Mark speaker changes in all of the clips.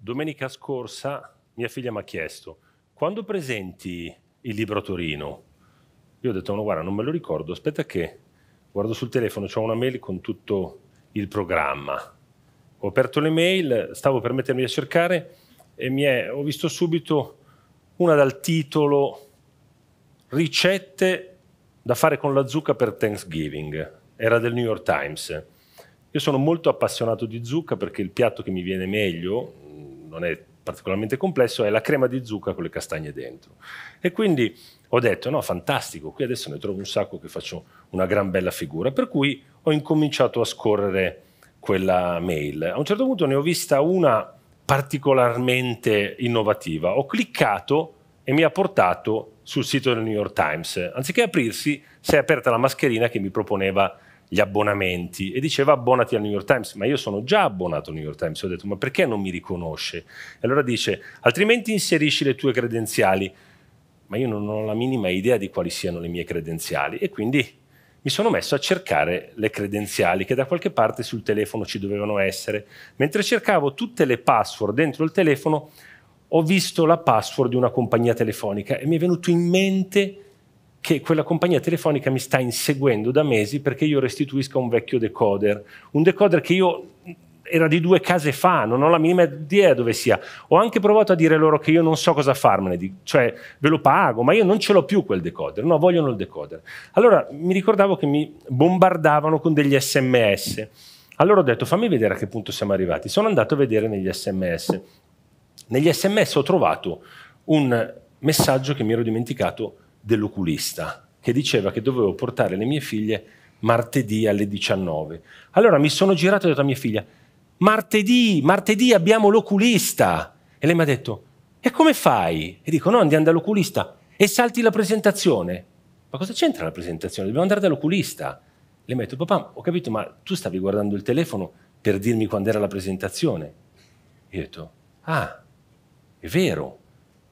Speaker 1: Domenica scorsa mia figlia mi ha chiesto: quando presenti il libro a Torino? Io ho detto: no, guarda, non me lo ricordo, aspetta che guardo sul telefono, c'ho una mail con tutto il programma. Ho aperto le mail, stavo per mettermi a cercare e ho visto subito una dal titolo ricette da fare con la zucca per Thanksgiving. Era del New York Times. Io sono molto appassionato di zucca perché il piatto che mi viene meglio, non è particolarmente complesso, è la crema di zucca con le castagne dentro. E quindi ho detto: no, fantastico, qui adesso ne trovo un sacco che faccio una gran bella figura. Per cui ho incominciato a scorrere quella mail. A un certo punto ne ho vista una particolarmente innovativa. Ho cliccato e mi ha portato sul sito del New York Times. Anziché aprirsi, si è aperta la mascherina che mi proponeva gli abbonamenti e diceva: abbonati al New York Times. Ma io sono già abbonato al New York Times. Ho detto: ma perché non mi riconosce? E allora dice: altrimenti inserisci le tue credenziali. Ma io non ho la minima idea di quali siano le mie credenziali, e quindi mi sono messo a cercare le credenziali che da qualche parte sul telefono ci dovevano essere. Mentre cercavo tutte le password dentro il telefono, ho visto la password di una compagnia telefonica e mi è venuto in mente che quella compagnia telefonica mi sta inseguendo da mesi perché io restituisca un vecchio decoder, un decoder che io era di 2 case fa, non ho la minima idea dove sia. Ho anche provato a dire loro che io non so cosa farmene, cioè ve lo pago, ma io non ce l'ho più quel decoder, no, vogliono il decoder. Allora mi ricordavo che mi bombardavano con degli SMS. Allora ho detto: fammi vedere a che punto siamo arrivati. Sono andato a vedere negli SMS. Negli SMS ho trovato un messaggio che mi ero dimenticato dell'oculista, che diceva che dovevo portare le mie figlie martedì alle 19. Allora mi sono girato e ho detto a mia figlia: martedì abbiamo l'oculista. E lei mi ha detto: e come fai? E dico: no, andiamo dall'oculista e salti la presentazione. Ma cosa c'entra la presentazione? Dobbiamo andare dall'oculista. Lei mi ha detto: papà, ho capito, ma tu stavi guardando il telefono per dirmi quando era la presentazione. E io ho detto: ah, è vero.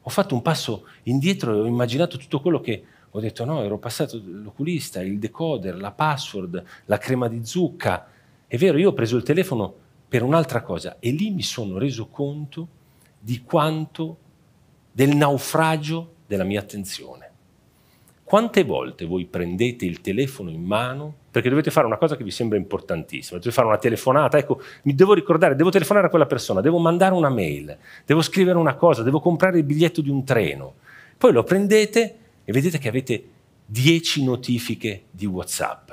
Speaker 1: Ho fatto un passo indietro e ho immaginato tutto quello che ho detto: no, ero passato l'oculista, il decoder, la password, la crema di zucca. È vero, io ho preso il telefono per un'altra cosa e lì mi sono reso conto di quanto, del naufragio della mia attenzione. Quante volte voi prendete il telefono in mano perché dovete fare una cosa che vi sembra importantissima, dovete fare una telefonata, ecco, mi devo ricordare, devo telefonare a quella persona, devo mandare una mail, devo scrivere una cosa, devo comprare il biglietto di un treno. Poi lo prendete e vedete che avete 10 notifiche di WhatsApp.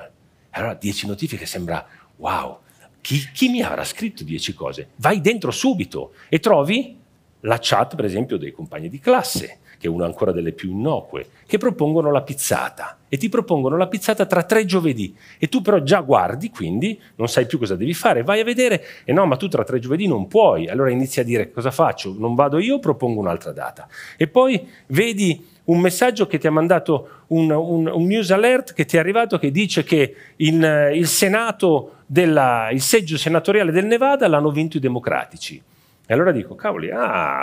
Speaker 1: Allora 10 notifiche sembra: wow, chi mi avrà scritto 10 cose? Vai dentro subito e trovi la chat, per esempio, dei compagni di classe, che è una ancora delle più innocue, che propongono la pizzata e ti propongono la pizzata tra 3 giovedì e tu però già guardi, quindi non sai più cosa devi fare, vai a vedere e no, ma tu tra 3 giovedì non puoi, allora inizi a dire: cosa faccio? Non vado io, propongo un'altra data. E poi vedi un messaggio che ti ha mandato un news alert che ti è arrivato che dice che il Senato il seggio senatoriale del Nevada l'hanno vinto i democratici. E allora dico: cavoli,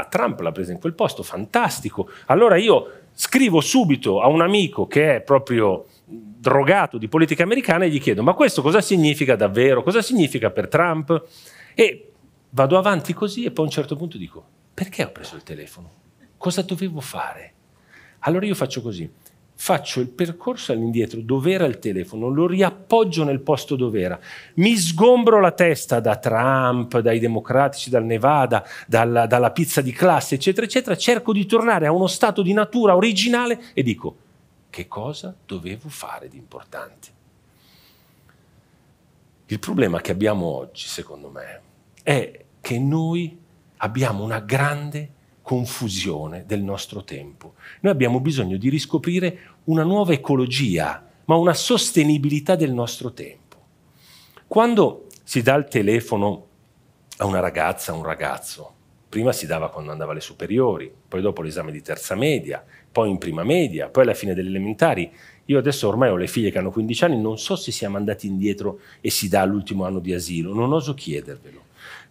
Speaker 1: Trump l'ha presa in quel posto, fantastico. Allora io scrivo subito a un amico che è proprio drogato di politica americana e gli chiedo: ma questo cosa significa davvero? Cosa significa per Trump? E vado avanti così e poi a un certo punto dico: perché ho preso il telefono? Cosa dovevo fare? Allora io faccio così. Faccio il percorso all'indietro dove era il telefono, lo riappoggio nel posto dove era, mi sgombro la testa da Trump, dai democratici, dal Nevada, dalla pizza di classe, eccetera, eccetera, cerco di tornare a uno stato di natura originale e dico: che cosa dovevo fare di importante? Il problema che abbiamo oggi, secondo me, è che noi abbiamo una grande confusione del nostro tempo. Noi abbiamo bisogno di riscoprire una nuova ecologia, ma una sostenibilità del nostro tempo. Quando si dà il telefono a una ragazza, a un ragazzo, prima si dava quando andava alle superiori, poi dopo l'esame di terza media, poi in prima media, poi alla fine delle elementari. Io adesso ormai ho le figlie che hanno 15 anni, non so se siamo andati indietro e si dà all'ultimo anno di asilo, non oso chiedervelo.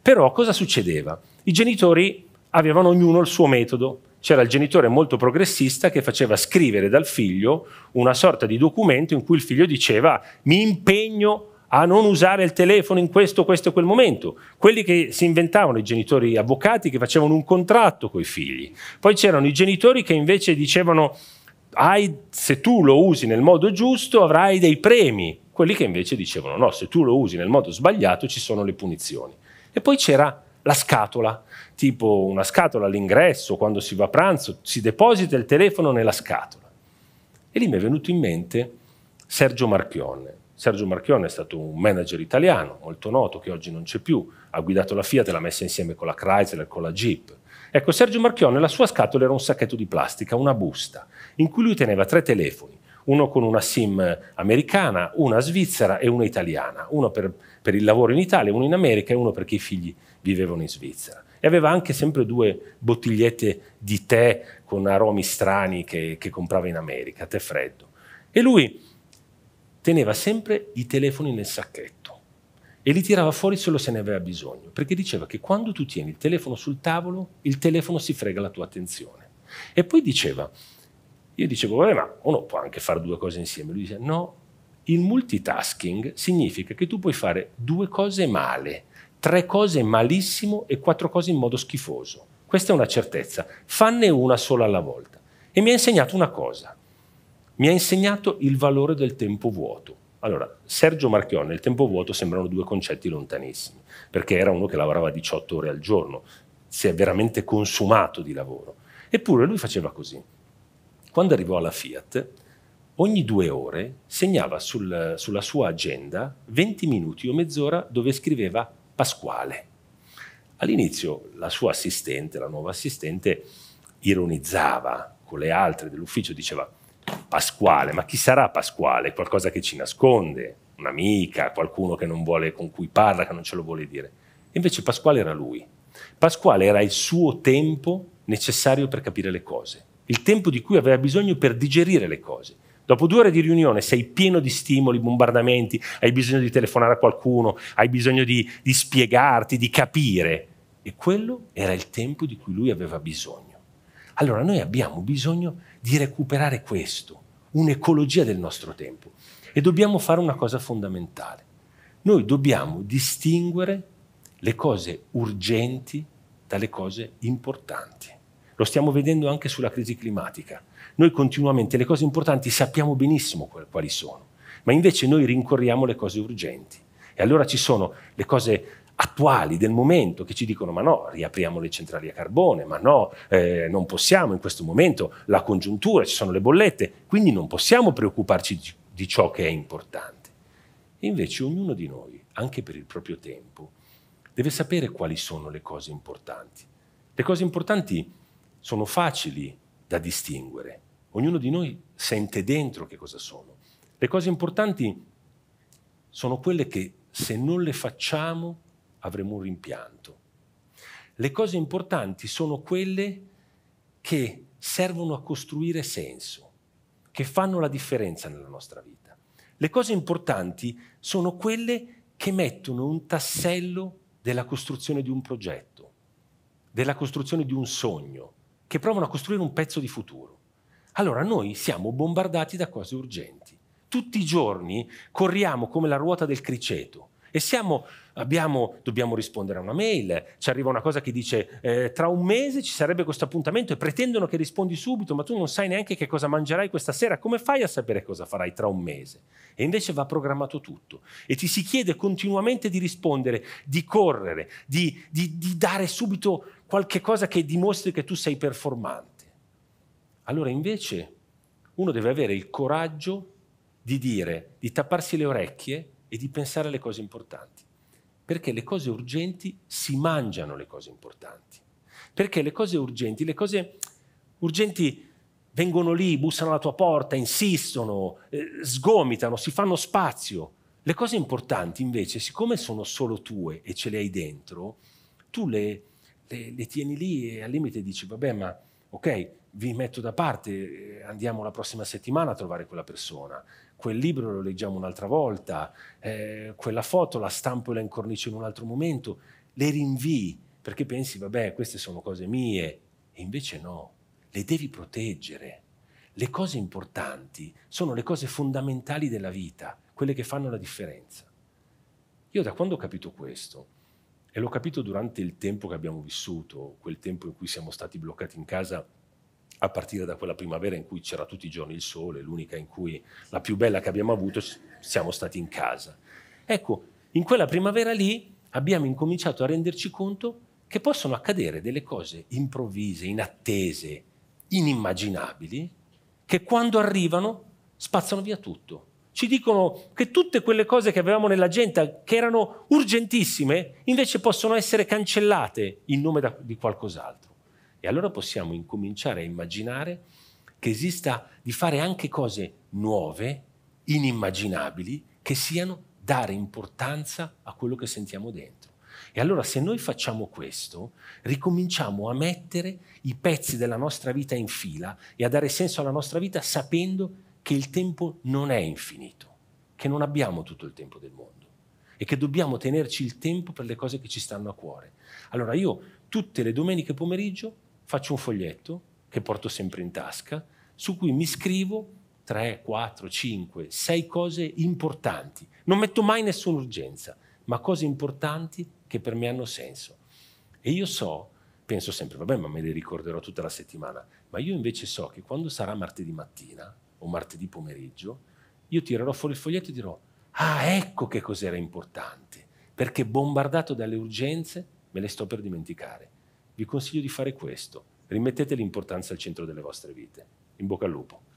Speaker 1: Però cosa succedeva? I genitori avevano ognuno il suo metodo. C'era il genitore molto progressista che faceva scrivere dal figlio una sorta di documento in cui il figlio diceva: mi impegno a non usare il telefono in questo e quel momento, quelli che si inventavano, i genitori avvocati che facevano un contratto con i figli, poi c'erano i genitori che invece dicevano se tu lo usi nel modo giusto avrai dei premi, quelli che invece dicevano no, se tu lo usi nel modo sbagliato ci sono le punizioni. E poi c'era la scatola, tipo una scatola all'ingresso, quando si va a pranzo, si deposita il telefono nella scatola. E lì mi è venuto in mente Sergio Marchionne. Sergio Marchionne è stato un manager italiano, molto noto, che oggi non c'è più, ha guidato la Fiat e l'ha messa insieme con la Chrysler, con la Jeep. Ecco, Sergio Marchionne, la sua scatola era un sacchetto di plastica, una busta, in cui lui teneva 3 telefoni, uno con una SIM americana, una svizzera e una italiana, uno per il lavoro in Italia, uno in America e uno perché i figli vivevano in Svizzera. E aveva anche sempre 2 bottigliette di tè con aromi strani che comprava in America, tè freddo. E lui teneva sempre i telefoni nel sacchetto e li tirava fuori solo se ne aveva bisogno, perché diceva che quando tu tieni il telefono sul tavolo, il telefono si frega la tua attenzione. E poi diceva, io dicevo, vabbè, ma uno può anche fare 2 cose insieme. Lui dice, no, il multitasking significa che tu puoi fare 2 cose male, 3 cose malissimo e 4 cose in modo schifoso. Questa è una certezza, fanne una sola alla volta. E mi ha insegnato una cosa, mi ha insegnato il valore del tempo vuoto. Allora, Sergio Marchionne e il tempo vuoto sembrano 2 concetti lontanissimi, perché era uno che lavorava 18 ore al giorno, si è veramente consumato di lavoro. Eppure lui faceva così. Quando arrivò alla Fiat, ogni 2 ore segnava sulla sua agenda 20 minuti o mezz'ora dove scriveva Pasquale. All'inizio la sua assistente, la nuova assistente, ironizzava con le altre dell'ufficio, diceva Pasquale, ma chi sarà Pasquale? Qualcosa che ci nasconde, un'amica, qualcuno che non vuole, con cui parla, che non ce lo vuole dire. E invece Pasquale era lui. Pasquale era il suo tempo necessario per capire le cose, il tempo di cui aveva bisogno per digerire le cose. Dopo 2 ore di riunione sei pieno di stimoli, bombardamenti, hai bisogno di telefonare a qualcuno, hai bisogno di spiegarti, di capire. E quello era il tempo di cui lui aveva bisogno. Allora noi abbiamo bisogno di recuperare questo, un'ecologia del nostro tempo. E dobbiamo fare una cosa fondamentale. Noi dobbiamo distinguere le cose urgenti dalle cose importanti. Lo stiamo vedendo anche sulla crisi climatica. Noi continuamente le cose importanti sappiamo benissimo quali sono, ma invece noi rincorriamo le cose urgenti. E allora ci sono le cose attuali del momento che ci dicono ma no, riapriamo le centrali a carbone, ma no, non possiamo in questo momento, la congiuntura, ci sono le bollette, quindi non possiamo preoccuparci di ciò che è importante. E invece ognuno di noi, anche per il proprio tempo, deve sapere quali sono le cose importanti. Le cose importanti sono facili da distinguere, ognuno di noi sente dentro che cosa sono. Le cose importanti sono quelle che se non le facciamo avremo un rimpianto. Le cose importanti sono quelle che servono a costruire senso, che fanno la differenza nella nostra vita. Le cose importanti sono quelle che mettono un tassello della costruzione di un progetto, della costruzione di un sogno, che provano a costruire un pezzo di futuro. Allora noi siamo bombardati da cose urgenti. Tutti i giorni corriamo come la ruota del criceto e dobbiamo rispondere a una mail, ci arriva una cosa che dice tra un mese ci sarebbe questo appuntamento e pretendono che rispondi subito, ma tu non sai neanche che cosa mangerai questa sera, come fai a sapere cosa farai tra un mese? E invece va programmato tutto e ti si chiede continuamente di rispondere, di correre, di dare subito qualche cosa che dimostri che tu sei performante. Allora invece uno deve avere il coraggio di tapparsi le orecchie e di pensare alle cose importanti. Perché le cose urgenti si mangiano le cose importanti. Perché le cose urgenti vengono lì, bussano alla tua porta, insistono, sgomitano, si fanno spazio. Le cose importanti invece, siccome sono solo tue e ce le hai dentro, tu le tieni lì e al limite dici, vabbè, ma ok, vi metto da parte, andiamo la prossima settimana a trovare quella persona, quel libro lo leggiamo un'altra volta, quella foto la stampo e la incornicio in un altro momento, le rinvii perché pensi, vabbè, queste sono cose mie, e invece no, le devi proteggere. Le cose importanti sono le cose fondamentali della vita, quelle che fanno la differenza. Io da quando ho capito questo, e l'ho capito durante il tempo che abbiamo vissuto, quel tempo in cui siamo stati bloccati in casa, a partire da quella primavera in cui c'era tutti i giorni il sole, l'unica in cui, la più bella che abbiamo avuto, siamo stati in casa. Ecco, in quella primavera lì abbiamo incominciato a renderci conto che possono accadere delle cose improvvise, inattese, inimmaginabili, che quando arrivano spazzano via tutto. Ci dicono che tutte quelle cose che avevamo nell'agenda, che erano urgentissime, invece possono essere cancellate in nome di qualcos'altro. E allora possiamo incominciare a immaginare che esista di fare anche cose nuove, inimmaginabili, che siano dare importanza a quello che sentiamo dentro. E allora se noi facciamo questo, ricominciamo a mettere i pezzi della nostra vita in fila e a dare senso alla nostra vita sapendo che il tempo non è infinito, che non abbiamo tutto il tempo del mondo e che dobbiamo tenerci il tempo per le cose che ci stanno a cuore. Allora io tutte le domeniche pomeriggio faccio un foglietto che porto sempre in tasca, su cui mi scrivo 3, 4, 5, 6 cose importanti. Non metto mai nessuna urgenza, ma cose importanti che per me hanno senso. E io penso sempre, vabbè, ma me le ricorderò tutta la settimana, ma io invece so che quando sarà martedì mattina o martedì pomeriggio, io tirerò fuori il foglietto e dirò, ah, ecco che cos'era importante, perché bombardato dalle urgenze me le sto per dimenticare. Vi consiglio di fare questo, rimettete l'importanza al centro delle vostre vite. In bocca al lupo.